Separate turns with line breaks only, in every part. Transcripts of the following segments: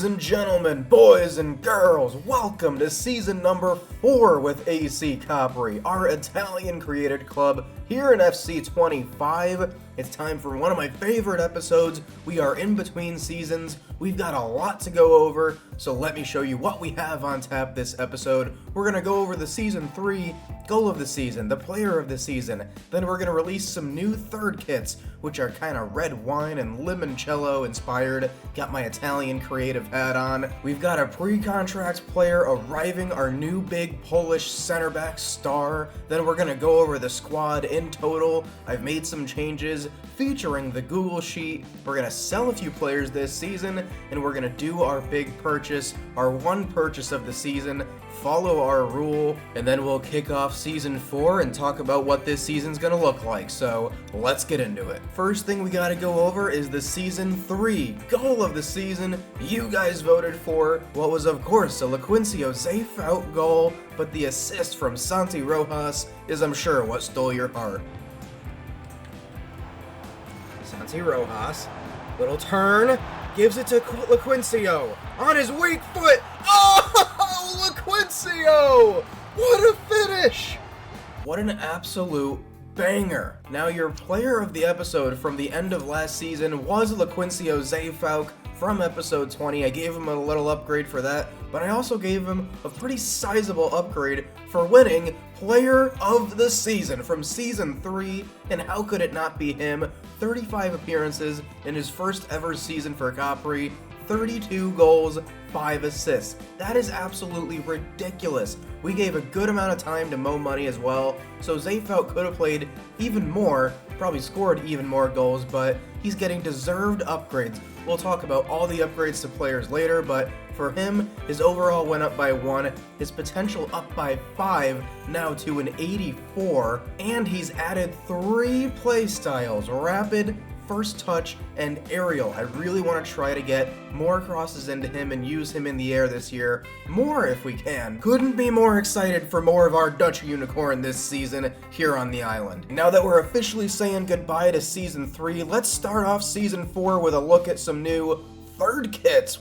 Ladies and gentlemen, boys and girls, welcome to season number 4 with AC Capri, our Italian-created club here in FC 25. It's time for one of my favorite episodes. We are in between seasons. We've got a lot to go over, so let me show you what we have on tap this episode. We're going to go over the Season 3 goal of the season, the player of the season. Then we're going to release some new third kits, which are kind of red wine and limoncello inspired. Got my Italian creative hat on. We've got a pre-contract player arriving, our new big Polish center back star. Then we're going to go over the squad in total. I've made some changes featuring the Google Sheet. We're going to sell a few players this season, and we're going to do our big purchase, our one purchase of the season, follow our rule, and then we'll kick off Season 4 and talk about what this season's going to look like. So let's get into it. First thing we got to go over is the Season 3 goal of the season. You guys voted for what was, of course, a Lecce safe out goal, but the assist from Santi Rojas is, I'm sure, what stole your heart. Santi Rojas, little turn, gives it to Lecce on his weak foot. Oh, Lecce! What a finish! What an absolute banger. Now, your player of the episode from the end of last season was Lecce Zayfauk from episode 20. I gave him a little upgrade for that, but I also gave him a pretty sizable upgrade for winning player of the season from season 3, and how could it not be him? 35 appearances in his first ever season for Capri, 32 goals, 5 assists. That is absolutely ridiculous. We gave a good amount of time to Mo Money as well, so Zayfauk could have played even more, probably scored even more goals, but he's getting deserved upgrades. We'll talk about all the upgrades to players later, but for him, his overall went up by 1, his potential up by 5, now to an 84, and he's added 3 play styles: rapid, first touch, and aerial. I really want to try to get more crosses into him and use him in the air this year. More if we can. Couldn't be more excited for more of our Dutch unicorn this season here on the island. Now that we're officially saying goodbye to Season 3, let's start off Season 4 with a look at some new third kits.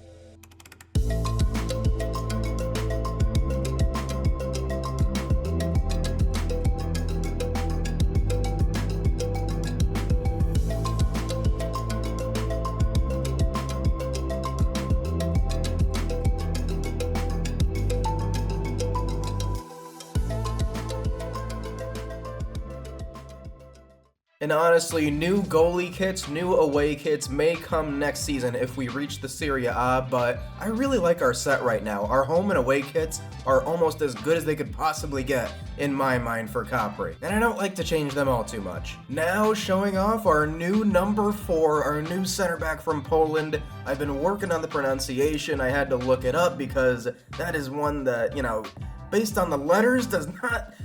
And honestly, new goalie kits, new away kits may come next season if we reach the Serie A, but I really like our set right now. Our home and away kits are almost as good as they could possibly get, in my mind, for Capri. And I don't like to change them all too much. Now, showing off our new number 4, our new center back from Poland. I've been working on the pronunciation. I had to look it up because that is one that, based on the letters, does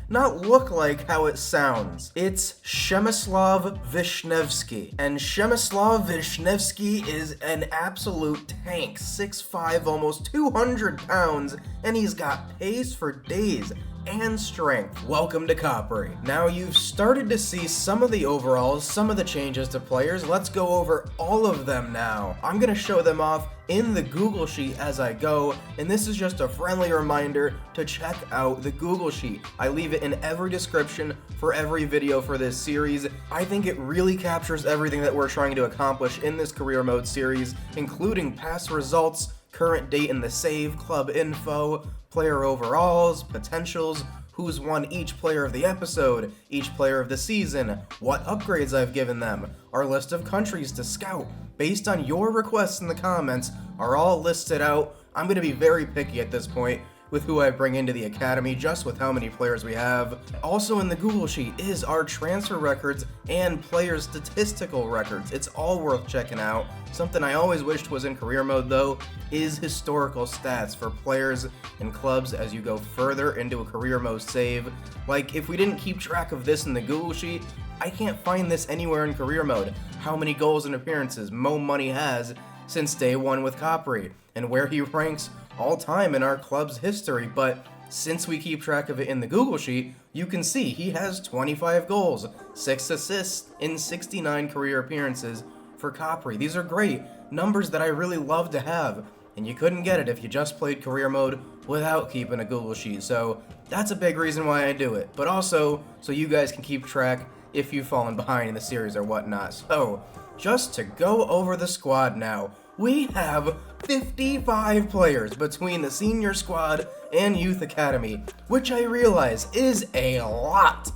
not look like how it sounds. It's Przemysław Wisniewski. And Przemysław Wisniewski is an absolute tank. 6'5", almost 200 pounds, and he's got pace for days and strength. Welcome to Capri. Now you've started to see some of the overalls, some of the changes to players. Let's go over all of them now. I'm gonna show them off in the Google Sheet as I go, and this is just a friendly reminder to check out the Google Sheet. I leave it in every description for every video for this series. I think it really captures everything that we're trying to accomplish in this career mode series, including past results, current date in the save, club info, player overalls, potentials, who's won each player of the episode, each player of the season, what upgrades I've given them, our list of countries to scout, based on your requests in the comments, are all listed out. I'm going to be very picky at this point with who I bring into the academy, just with how many players we have. Also in the Google Sheet is our transfer records and player statistical records. It's all worth checking out. Something I always wished was in career mode though is historical stats for players and clubs as you go further into a career mode save. Like, if we didn't keep track of this in the Google Sheet, I can't find this anywhere in career mode. How many goals and appearances Mo Money has since day 1 with Capri, and where he ranks all time in our club's history, but since we keep track of it in the Google Sheet, you can see he has 25 goals, 6 assists in 69 career appearances for Capri. These are great numbers that I really love to have. and you couldn't get it if you just played career mode without keeping a Google Sheet. So that's a big reason why I do it, but also so you guys can keep track if you've fallen behind in the series or whatnot. So just to go over the squad now, we have 55 players between the senior squad and youth academy, which I realize is a lot.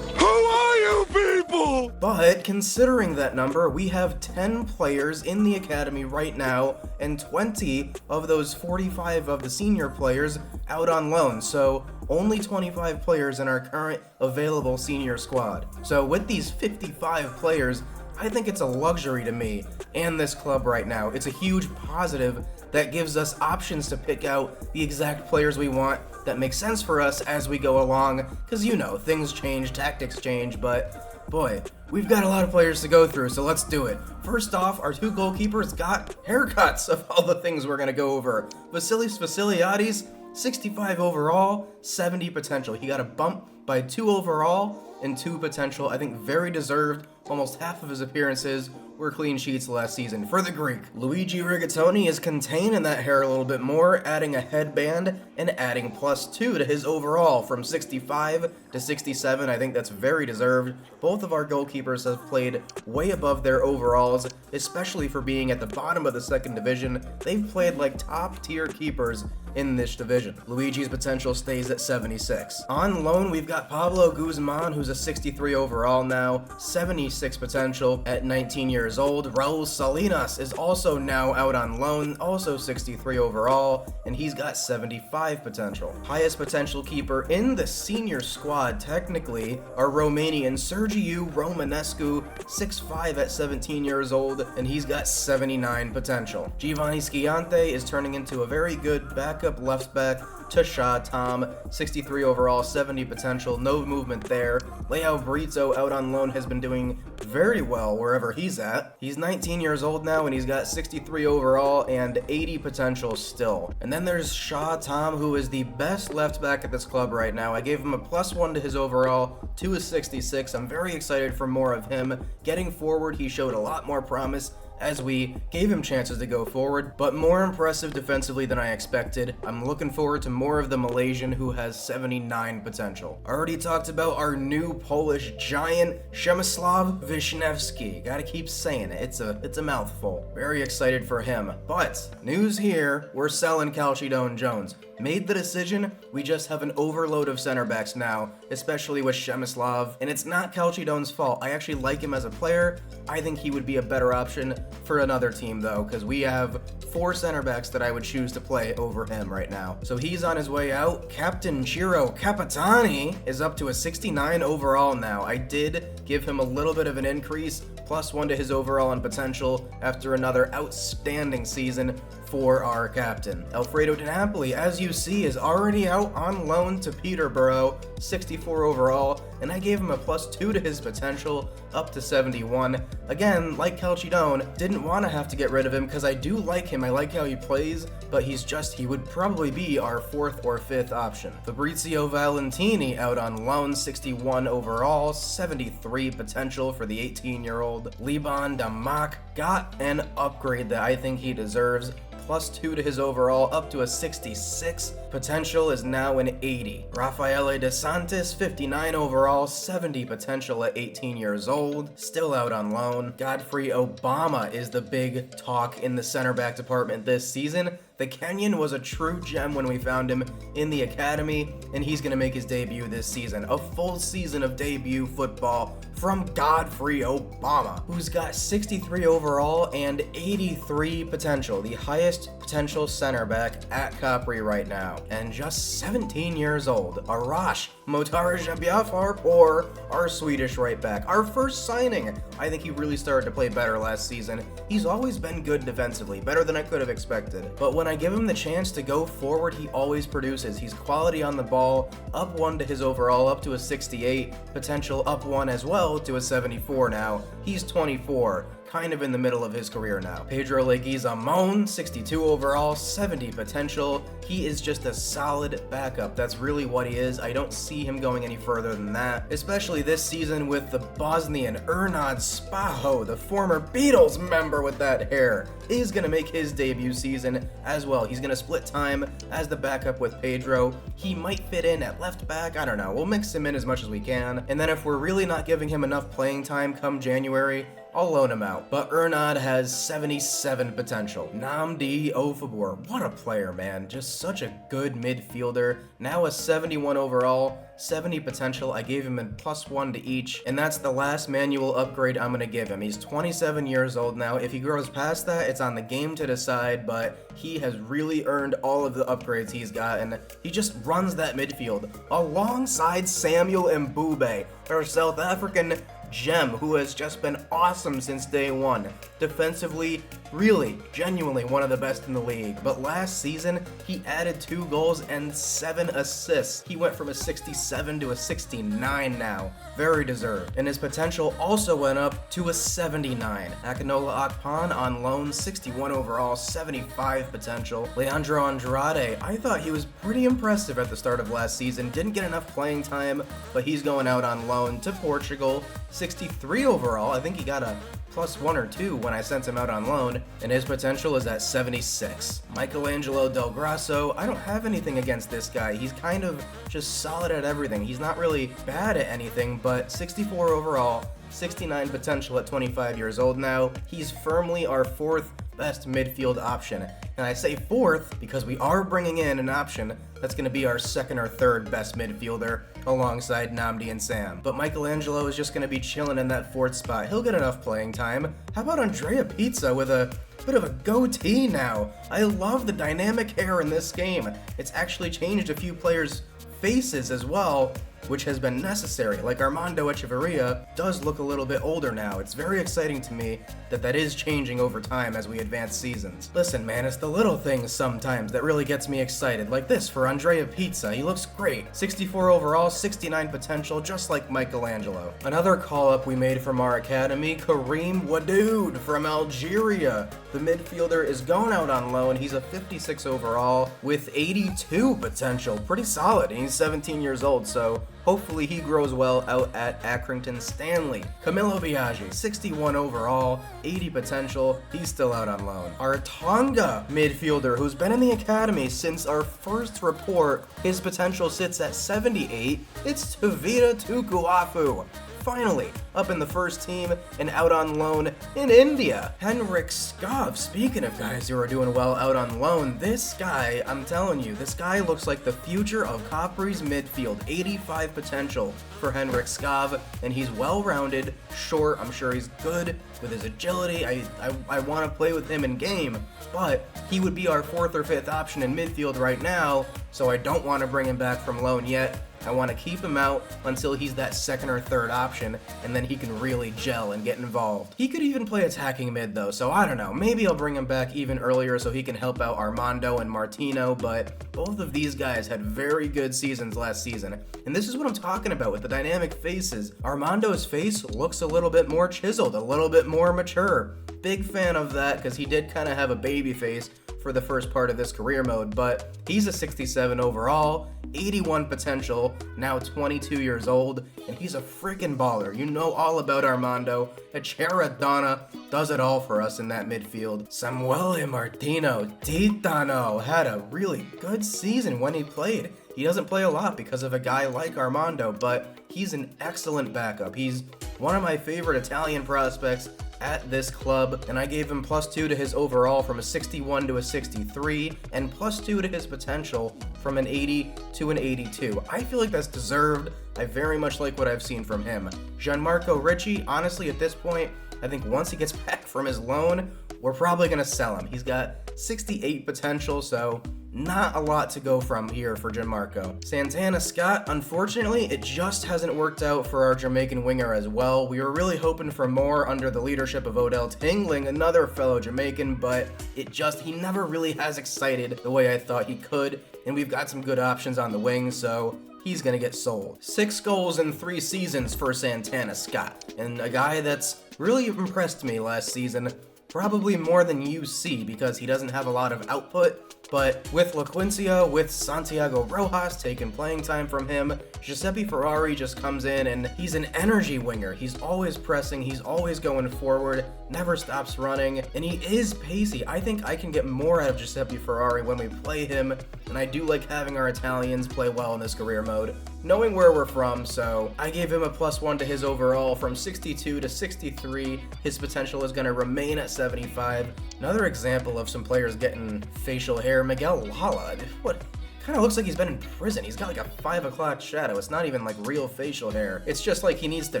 Who are you people?
But considering that number, we have 10 players in the academy right now, and 20 of those 45 of the senior players out on loan, so only 25 players in our current available senior squad. So with these 55 players, I think it's a luxury to me and this club right now. It's a huge positive that gives us options to pick out the exact players we want that make sense for us as we go along, because you know, things change, tactics change, but boy, we've got a lot of players to go through, so let's do it. First off, our two goalkeepers got haircuts of all the things we're going to go over. Vasilis Vasiliadis, 65 overall, 70 potential. He got a bump by 2 overall and 2 potential. I think very deserved. Almost half of his appearances were clean sheets last season for the Greek. Luigi Rigatoni is containing that hair a little bit more, adding a headband and adding +2 to his overall from 65 to 67. I think that's very deserved. Both of our goalkeepers have played way above their overalls, especially for being at the bottom of the second division. They've played like top tier keepers in this division. Luigi's potential stays at 76. On loan, we've got Pablo Guzman, who's a 63 overall now, 76 potential at 19 years old. Raul Salinas is also now out on loan, also 63 overall, and he's got 75 potential. Highest potential keeper in the senior squad, technically, are Romanian Sergiu Romanescu, 6'5 at 17 years old, and he's got 79 potential. Giovanni Sciante is turning into a very good backup left back to Shaw Tom, 63 overall, 70 potential, no movement there. Leao Brito out on loan has been doing very well wherever he's at. He's 19 years old now and he's got 63 overall and 80 potential still. And then there's Shaw Tom, who is the best left back at this club right now. I gave him a +1 to his overall, to his 66. I'm very excited for more of him. Getting forward, he showed a lot more promise as we gave him chances to go forward, but more impressive defensively than I expected. I'm looking forward to more of the Malaysian, who has 79 potential. I already talked about our new Polish giant, Przemysław Wisniewski. Gotta keep saying it, it's a mouthful. Very excited for him. But news here, we're selling Calcidone Jones. Made the decision, we just have an overload of center backs now, especially with Przemysław, and it's not Calcidone's fault. I actually like him as a player. I think he would be a better option for another team though, because we have 4 center backs that I would choose to play over him right now. So he's on his way out. Captain Ciro Capitani is up to a 69 overall now. I did give him a little bit of an increase, +1 to his overall and potential after another outstanding season for our captain. Alfredo Di Napoli, as you see, is already out on loan to Peterborough, 64 overall, and I gave him a +2 to his potential, up to 71. Again, like Calcidone, didn't want to have to get rid of him because I do like him, I like how he plays, but he would probably be our 4th or 5th option. Fabrizio Valentini out on loan, 61 overall, 73 potential for the 18-year-old. Liban Damak got an upgrade that I think he deserves, +2 to his overall, up to a 66. Potential is now an 80. Rafaele De Santis, 59 overall, 70 potential at 18 years old, still out on loan. Godfrey Obama is the big talk in the center back department this season. The Kenyan was a true gem when we found him in the academy, and he's going to make his debut this season. A full season of debut football from Godfrey Obama, who's got 63 overall and 83 potential, the highest potential center back at Capri right now. And just 17 years old, Arash Motarjabiafar, or our Swedish right back. Our first signing. I think he really started to play better last season. He's always been good defensively, better than I could have expected. But when I give him the chance to go forward, he always produces. He's quality on the ball, up 1 to his overall, up to a 68, potential up 1 as well to a 74 now. He's 24. kind of in the middle of his career now. Pedro Leguizamón, 62 overall, 70 potential. He is just a solid backup. That's really what he is. I don't see him going any further than that, especially this season with the Bosnian Ernad Spaho, the former Beatles member with that hair, is going to make his debut season as well. He's going to split time as the backup with Pedro. He might fit in at left back. I don't know. We'll mix him in as much as we can. And then if we're really not giving him enough playing time come January, I'll loan him out. But Ernad has 77 potential. Nnamdi Ofabor, what a player, man. Just such a good midfielder. Now a 71 overall, 70 potential. I gave him a +1 to each, and that's the last manual upgrade I'm gonna give him. He's 27 years old now. If he grows past that, it's on the game to decide, but he has really earned all of the upgrades he's gotten. He just runs that midfield alongside Samuel Mbube, our South African gem who has just been awesome since day one. Defensively, really, genuinely one of the best in the league. But last season, he added 2 goals and 7 assists. He went from a 67 to a 69 now. Very deserved. And his potential also went up to a 79. Akinola Akpan on loan, 61 overall, 75 potential. Leandro Andrade, I thought he was pretty impressive at the start of last season. Didn't get enough playing time, but he's going out on loan to Portugal. 63 overall. I think he got a +1 or 2 when I sent him out on loan, and his potential is at 76. Michelangelo Del Grasso, I don't have anything against this guy. He's kind of just solid at everything. He's not really bad at anything, but 64 overall, 69 potential at 25 years old now. He's firmly our 4th best midfield option. And I say 4th because we are bringing in an option that's going to be our 2nd or 3rd best midfielder alongside Nnamdi and Sam. But Michelangelo is just going to be chilling in that 4th spot. He'll get enough playing time. How about Andrea Pizza with a bit of a goatee now? I love the dynamic hair in this game. It's actually changed a few players' faces as well, which has been necessary. Like Armando Echeverria does look a little bit older now. It's very exciting to me that that is changing over time as we advance seasons. Listen, man, it's the little things sometimes that really gets me excited. Like this for Andrea Pizza. He looks great. 64 overall, 69 potential, just like Michelangelo. Another call-up we made from our academy, Kareem Wadoud from Algeria. The midfielder is going out on loan. He's a 56 overall with 82 potential. Pretty solid. He's 17 years old, so hopefully he grows well out at Accrington Stanley. Camilo Biaggi, 61 overall, 80 potential. He's still out on loan. Our Tonga midfielder, who's been in the academy since our first report, his potential sits at 78. It's Tavita Tukuafu. Finally, up in the first team and out on loan in India. Henrik Skov, speaking of guys who are doing well out on loan, this guy, I'm telling you, this guy looks like the future of Capri's midfield. 85 potential for Henrik Skov, and he's well-rounded, short, I'm sure he's good with his agility. I want to play with him in game, but he would be our 4th or 5th option in midfield right now, so I don't want to bring him back from loan yet. I want to keep him out until he's that 2nd or 3rd option, and then he can really gel and get involved. He could even play attacking mid though, so I don't know. Maybe I'll bring him back even earlier so he can help out Armando and Martino, but both of these guys had very good seasons last season. And this is what I'm talking about with the dynamic faces. Armando's face looks a little bit more chiseled, a little bit more mature. Big fan of that because he did kind of have a baby face for the first part of this career mode, but he's a 67 overall, 81 potential, now 22 years old, and he's a freaking baller. You know all about Armando. Echeradonna does it all for us in that midfield. Samuel Martino Titano had a really good season when he played. He doesn't play a lot because of a guy like Armando, but he's an excellent backup. He's one of my favorite Italian prospects at this club, and I gave him +2 to his overall from a 61 to a 63, and +2 to his potential from an 80 to an 82. I feel like that's deserved. I very much like what I've seen from him. Gianmarco Ricci, honestly at this point, I think once he gets back from his loan, we're probably going to sell him. He's got 68 potential, so not a lot to go from here for Gianmarco. Santana Scott, unfortunately, it just hasn't worked out for our Jamaican winger as well. We were really hoping for more under the leadership of Odell Tingling, another fellow Jamaican, but he never really has excited the way I thought he could, and we've got some good options on the wing, so he's gonna get sold. 6 goals in 3 seasons for Santana Scott, and a guy that's really impressed me last season. Probably more than you see because he doesn't have a lot of output, but with LaQuincio, with Santiago Rojas taking playing time from him, Giuseppe Ferrari just comes in and he's an energy winger. He's always pressing, he's always going forward, never stops running, and he is pacey. I think I can get more out of Giuseppe Ferrari when we play him, and I do like having our Italians play well in this career mode. Knowing where we're from, so I gave him a +1 to his overall from 62 to 63. His potential is going to remain at 75. Another example of some players getting facial hair, Miguel Lala. What? Kind of looks like he's been in prison. He's got like a 5 o'clock shadow. It's not even like real facial hair. It's just like he needs to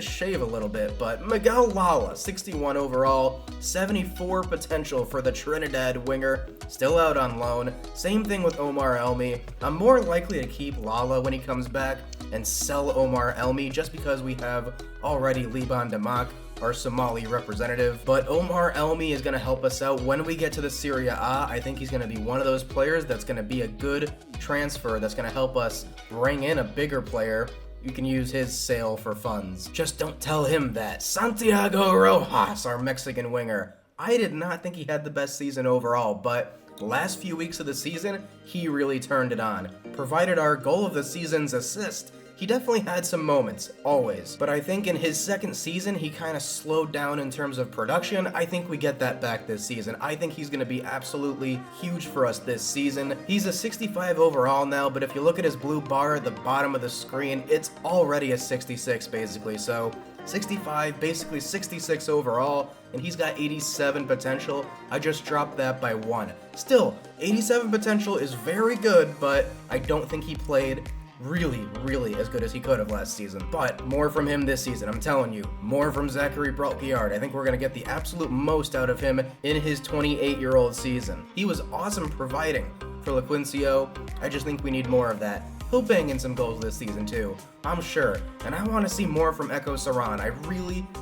shave a little bit. But Miguel Lala, 61 overall, 74 potential for the Trinidad winger, still out on loan. Same thing with Omar Elmi. I'm more likely to keep Lala when he comes back and sell Omar Elmi just because we have already Liban Damak, our Somali representative. But Omar Elmi is going to help us out when we get to the Serie A. I think he's going to be one of those players that's going to be a good transfer that's going to help us bring in a bigger player. You can use his sale for funds. Just don't tell him that. Santiago Rojas, our Mexican winger. I did not think he had the best season overall, but the last few weeks of the season, he really turned it on. Provided our goal of the season's assist, he definitely had some moments, always. But I think in his second season, he kind of slowed down in terms of production. I think we get that back this season. I think he's going to be absolutely huge for us this season. He's a 65 overall now, but if you look at his blue bar at the bottom of the screen, it's already a 66 basically. So 65, basically 66 overall, and he's got 87 potential. I just dropped that by 1. Still, 87 potential is very good, but I don't think he played really as good as he could have last season. But more from him this season, I'm telling you. More from Zachary Brault-Guillard. I think we're going to get the absolute most out of him in his 28-year-old season. He was awesome providing for LaQuincio. I just think we need more of that. He'll bang in some goals this season too, I'm sure. And I want to see more from Echo Saran. I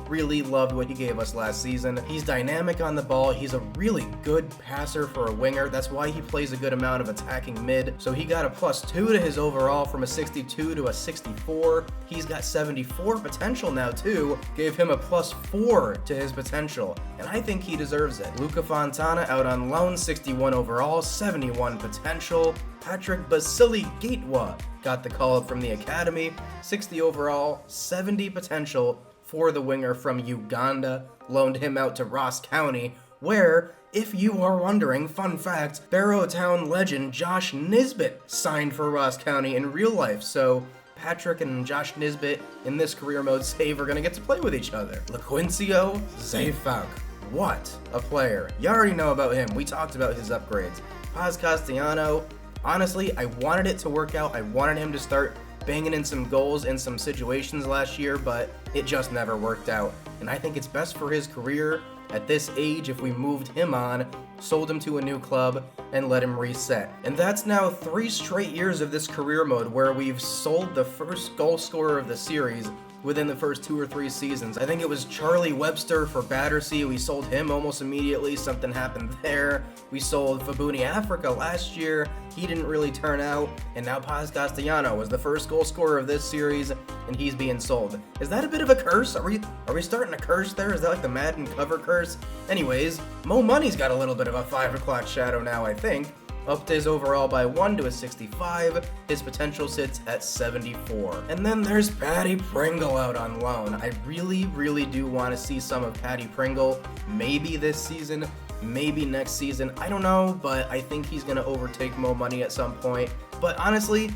really loved what he gave us last season. He's dynamic on the ball. He's a really good passer for a winger. That's why he plays a good amount of attacking mid. So he got a +2 to his overall from a 62 to a 64. He's got 74 potential now too. Gave him a +4 to his potential. And I think he deserves it. Luca Fontana out on loan, 61 overall, 71 potential. Patrick Basili Gitwa got the call up from the academy, 60 overall, 70 potential for the winger from Uganda. Loaned him out to Ross County, where, if you are wondering, fun fact, Barrowtown legend Josh Nisbet signed for Ross County in real life, so Patrick and Josh Nisbet in this career mode save are going to get to play with each other. LaQuincio Zayfak. What a player. You already know about him. We talked about his upgrades. Paz Castellano. Honestly, I wanted it to work out. I wanted him to start banging in some goals in some situations last year, but it just never worked out. And I think it's best for his career at this age if we moved him on, sold him to a new club, and let him reset. And that's now 3 straight years of this career mode where we've sold the first goal scorer of the series within the first 2 or 3 seasons. I think it was Charlie Webster for Battersea. We sold him almost immediately. Something happened there. We sold Fabuni Africa last year. He didn't really turn out. And now Paz Castellano was the first goal scorer of this series, and he's being sold. Is that a bit of a curse? Are we starting a curse there? Is that like the Madden cover curse? Anyways, Mo Money's got a little bit of a 5 o'clock shadow now, I think. Upped his overall by 1 to a 65. His potential sits at 74. And then there's Paddy Pringle out on loan. I really do want to see some of Paddy Pringle. Maybe this season, maybe next season. I don't know, but I think he's going to overtake Mo Money at some point. But honestly,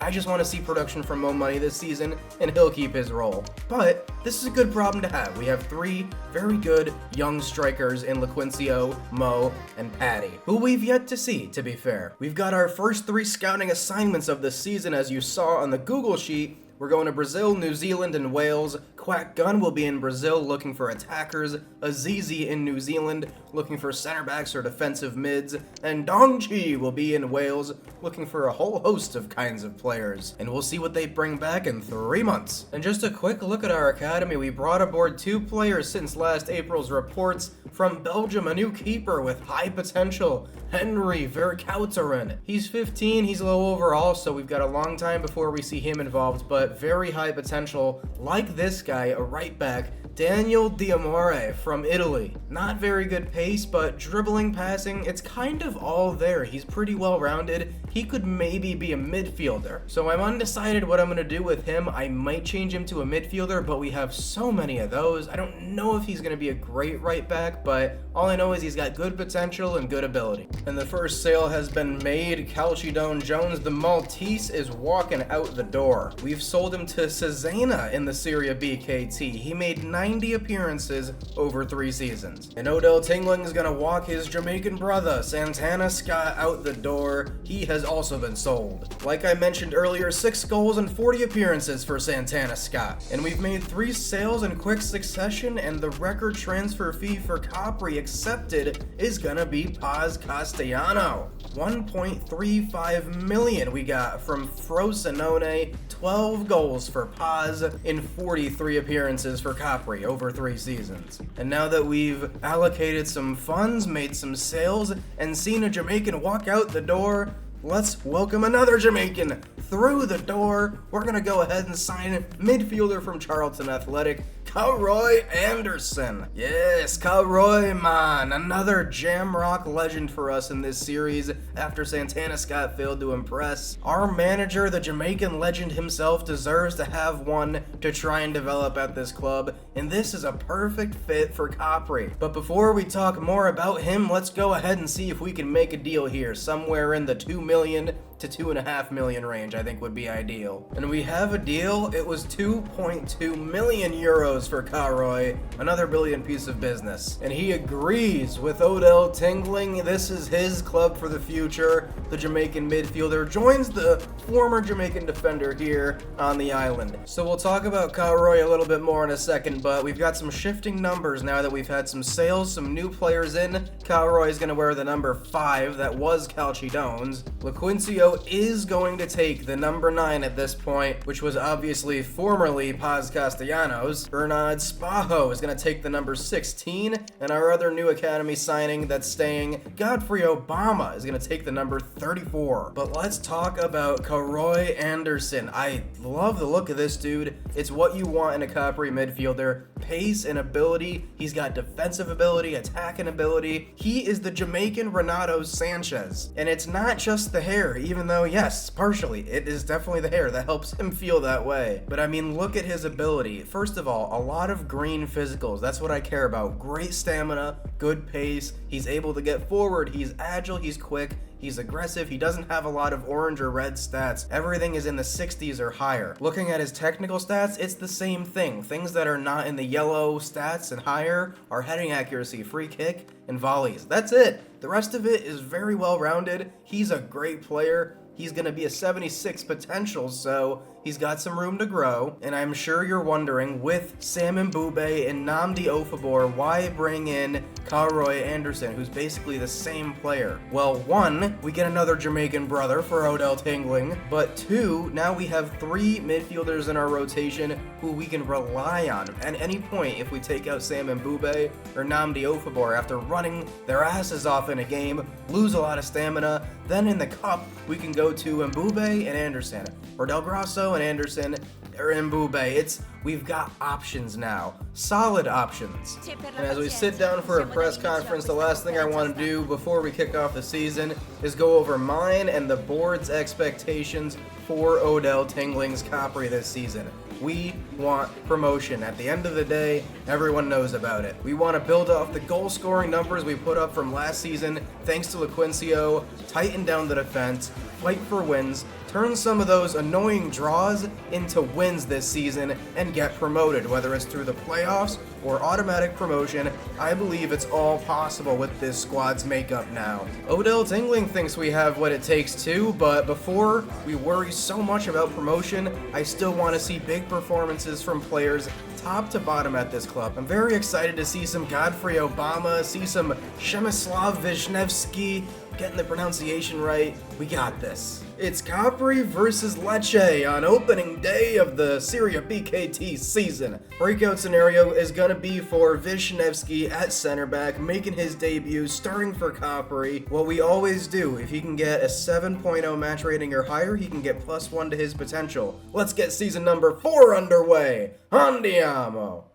I just want to see production from Mo Money this season, and he'll keep his role. But this is a good problem to have. We have 3 very good young strikers in LaQuincio, Mo, and Paddy, who we've yet to see, to be fair. We've got our first 3 scouting assignments of the season, as you saw on the Google Sheet. We're going to Brazil, New Zealand, and Wales. Quack Gun will be in Brazil looking for attackers. Azizi in New Zealand looking for center backs or defensive mids. And Dongchi will be in Wales looking for a whole host of kinds of players. And we'll see what they bring back in 3 months. And just a quick look at our academy. We brought aboard 2 players since last April's reports. From Belgium, a new keeper with high potential, Henry Verkouteren. He's 15, he's low overall, so we've got a long time before we see him involved, but very high potential. Like this guy, a right back, Daniel Diamore from Italy. Not very good pace, but dribbling, passing, it's kind of all there. He's pretty well rounded. He could maybe be a midfielder. So I'm undecided what I'm going to do with him. I might change him to a midfielder, but we have so many of those. I don't know if he's going to be a great right back, but all I know is he's got good potential and good ability. And the first sale has been made. Calcidone Jones, the Maltese, is walking out the door. We've sold him to Cesena in the Serie B KT. He made 90 appearances over 3 seasons. And Odell Tingling is going to walk his Jamaican brother, Santana Scott, out the door. He has also been sold. Like I mentioned earlier, 6 goals and 40 appearances for Santana Scott. And we've made 3 sales in quick succession, and the record transfer fee for Capri accepted is gonna be Paz Castellano. 1.35 million we got from Frosinone, 12 goals for Paz in 43 appearances for Capri over 3 seasons. And now that we've allocated some funds, made some sales, and seen a Jamaican walk out the door, let's welcome another Jamaican through the door. We're gonna go ahead and sign midfielder from Charlton Athletic, Calroy Anderson. Yes, Calroy, man. Another Jamrock legend for us in this series after Santana Scott failed to impress. Our manager, the Jamaican legend himself, deserves to have one to try and develop at this club, and this is a perfect fit for Capri. But before we talk more about him, let's go ahead and see if we can make a deal here. Somewhere in the 2 million to 2.5 million range, I think would be ideal. And we have a deal. It was 2.2 million euros for Calroy, another brilliant piece of business. And he agrees with Odell Tingling. This is his club for the future. The Jamaican midfielder joins the former Jamaican defender here on the island. So we'll talk about Calroy a little bit more in a second, but we've got some shifting numbers now that we've had some sales, some new players in. Calroy is going to wear the number 5 that was Calcidone's. LaQuincio is going to take the number 9 at this point, which was obviously formerly Paz Castellanos. Bernard Spajo is going to take the number 16, and our other new academy signing that's staying, Godfrey Obama, is going to take the number 34. But let's talk about Calroy Anderson. I love the look of this dude. It's what you want in a Capri midfielder. Pace and ability. He's got defensive ability, attacking ability. He is the Jamaican Renato Sanchez. And it's not just the hair, even though, yes, partially, it is definitely the hair that helps him feel that way. But I mean, look at his ability. First of all, a lot of green physicals. That's what I care about. Great stamina, good pace. He's able to get forward. He's agile. He's quick. He's aggressive. He doesn't have a lot of orange or red stats. Everything is in the 60s or higher. Looking at his technical stats, it's the same thing. Things that are not in the yellow stats and higher are heading accuracy, free kick, and volleys. That's it. The rest of it is very well rounded. He's a great player. He's going to be a 76 potential, so he's got some room to grow. And I'm sure you're wondering, with Sam Mbube and Nnamdi Ofabor, why bring in Calroy Anderson, who's basically the same player? Well, 1, we get another Jamaican brother for Odell Tingling, but 2, now we have 3 midfielders in our rotation who we can rely on. At any point, if we take out Sam Mbube or Nnamdi Ofabor after running their asses off in a game, lose a lot of stamina, then in the cup, we can go to Mbube and Anderson, or Del Grosso and Anderson, or Mbube. We've got options now, solid options. And as we sit down for a press conference, the last thing I want to do before we kick off the season is go over mine and the board's expectations for Odell Tingling's Capri this season. We want promotion. At the end of the day, everyone knows about it. We want to build off the goal-scoring numbers we put up from last season, thanks to LaQuincio, tighten down the defense, fight for wins, turn some of those annoying draws into wins this season, and get promoted, whether it's through the playoffs or automatic promotion. I believe it's all possible with this squad's makeup now. Odell Tingling thinks we have what it takes too, but before we worry so much about promotion, I still want to see big performances from players top to bottom at this club. I'm very excited to see some Godfrey Obama, see some Przemysław Wisniewski, getting the pronunciation right. We got this. It's Capri versus Lecce on opening day of the Serie B KT season. Breakout scenario is gonna be for Wisniewski at center back, making his debut, starting for Capri. What we always do, if he can get a 7.0 match rating or higher, he can get +1 to his potential. Let's get season number 4 underway. Andiamo!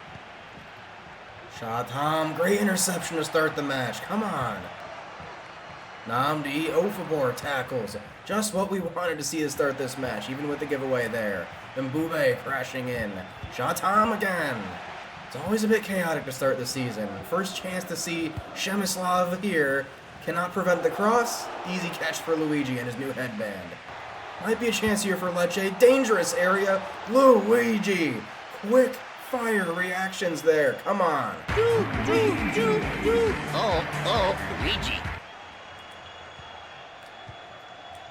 Shatam, great interception to start the match. Come on. Namdi Ofabor tackles. Just what we wanted to see to start this match, even with the giveaway there. And Bube crashing in. Shatam again. It's always a bit chaotic to start the season. First chance to see Shemislav here. Cannot prevent the cross. Easy catch for Luigi and his new headband. Might be a chance here for Lecce. Dangerous area. Luigi. Quick fire reactions there. Come on.
Luigi.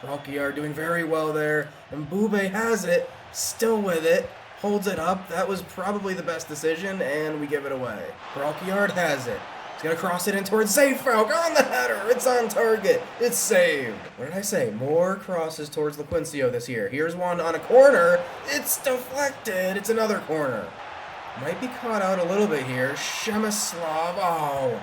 Rocky are doing very well there. And Bube has it. Still with it. Holds it up. That was probably the best decision, and we give it away. Brockyard has it. He's going to cross it in towards Zayfalk on the header. It's on target. It's saved. What did I say? More crosses towards Lequincio this year. Here's one on a corner. It's deflected. It's another corner. Might be caught out a little bit here. Shemislav. Oh.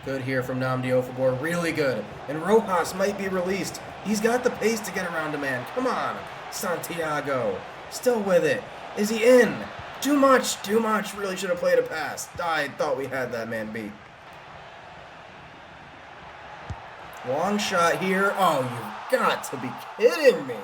Good here from Namdi Ofabor. Really good. And Rojas might be released. He's got the pace to get around a man. Come on. Santiago. Still with it. Is he in? Too much. Too much. Really should have played a pass. I thought we had that man beat. Long shot here. Oh, you've got to be kidding me.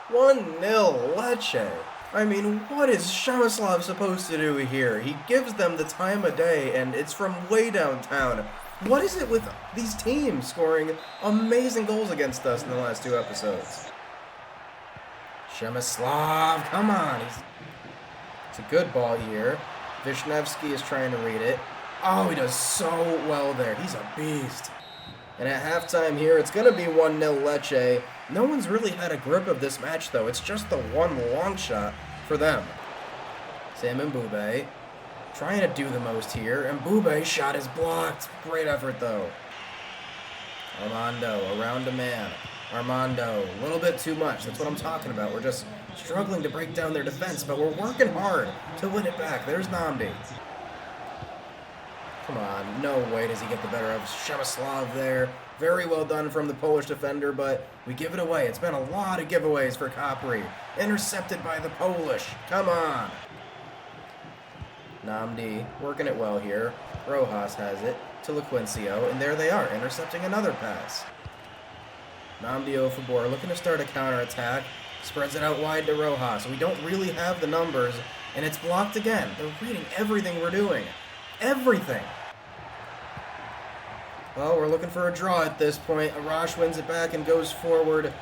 1-0 Lecce. I mean, what is Shemislav supposed to do here? He gives them the time of day, and it's from way downtown. What is it with these teams scoring amazing goals against us in the last 2 episodes? Shemislav, come on. It's a good ball here. Vishnevsky is trying to read it. Oh, he does so well there. He's a beast. And at halftime here, it's going to be 1-0 Lecce. No one's really had a grip of this match, though. It's just the one long shot for them. Sam and Bube trying to do the most here, and Bube shot is blocked. Great effort, though. Armando around a man. Armando, a little bit too much. That's what I'm talking about. We're just struggling to break down their defense, but we're working hard to win it back. There's Namdi. Come on, no way does he get the better of Shemislav there. Very well done from the Polish defender, but we give it away. It's been a lot of giveaways for Capri. Intercepted by the Polish. Come on. Namdi working it well here. Rojas has it to Lequincio, and there they are, intercepting another pass. Namdi Ofabor looking to start a counterattack. Spreads it out wide to Rojas. We don't really have the numbers, and it's blocked again. They're reading everything we're doing. Everything. Well, we're looking for a draw at this point. Arash wins it back and goes forward.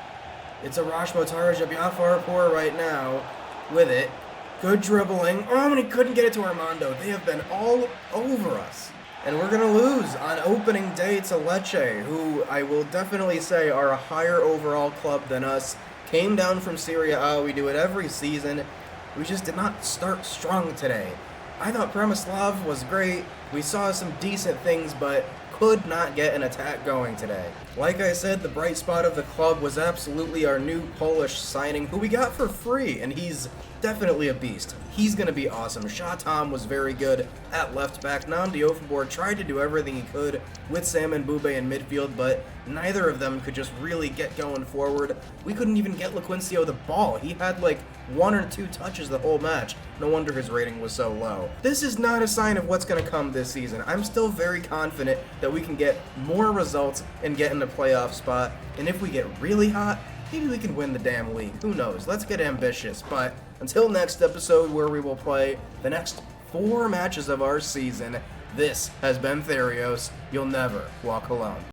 It's Arash Motarja Biafarpour right now with it. Good dribbling. Oh, and he couldn't get it to Armando. They have been all over us. And we're going to lose on opening day to Lecce, who I will definitely say are a higher overall club than us. Came down from Serie A. We do it every season. We just did not start strong today. I thought Przemysław was great. We saw some decent things, but could not get an attack going today. Like I said, the bright spot of the club was absolutely our new Polish signing, who we got for free, and he's definitely a beast. He's going to be awesome. Shatam was very good at left back. Namdi Ofabor tried to do everything he could with Sam and Bube in midfield, but neither of them could just really get going forward. We couldn't even get Lequincio the ball. He had like 1 or 2 touches the whole match. No wonder his rating was so low. This is not a sign of what's going to come this season. I'm still very confident that we can get more results and get in the playoff spot, and if we get really hot, maybe we can win the damn league. Who knows? Let's get ambitious. But until next episode, where we will play the next 4 matches of our season, this has been Therios. You'll never walk alone.